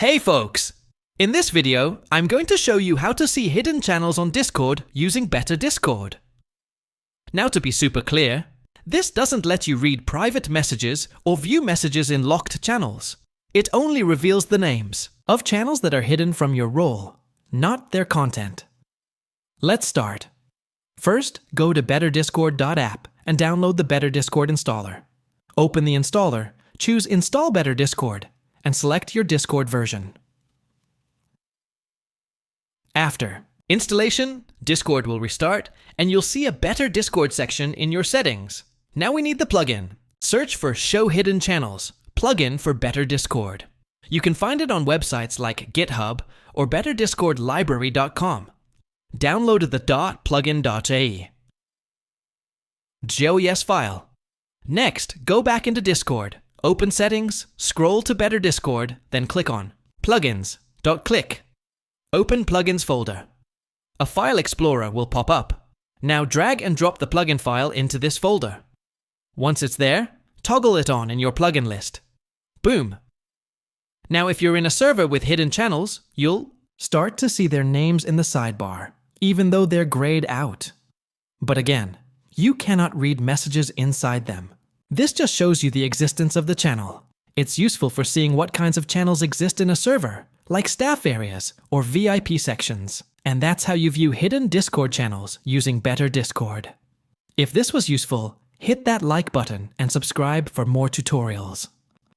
Hey folks! In this video, I'm going to show you how to see hidden channels on Discord using Better Discord. Now to be super clear, this doesn't let you read private messages or view messages in locked channels. It only reveals the names of channels that are hidden from your role, not their content. Let's start. First, go to betterdiscord.app and download the Better Discord installer. Open the installer, choose Install Better Discord, and select your Discord version. After installation, Discord will restart, and you'll see a Better Discord section in your settings. Now we need the plugin. Search for Show Hidden Channels, plugin for Better Discord. You can find it on websites like GitHub or betterdiscordlibrary.com. Download the .plugin.ae. JOES file. Next, go back into Discord. Open Settings, scroll to Better Discord, then click on Plugins.click. Open Plugins folder. A file explorer will pop up. Now drag and drop the plugin file into this folder. Once it's there, toggle it on in your plugin list. Boom! Now if you're in a server with hidden channels, you'll start to see their names in the sidebar, even though they're grayed out. But again, you cannot read messages inside them. This just shows you the existence of the channel. It's useful for seeing what kinds of channels exist in a server, like staff areas or VIP sections. And that's how you view hidden Discord channels using Better Discord. If this was useful, hit that like button and subscribe for more tutorials.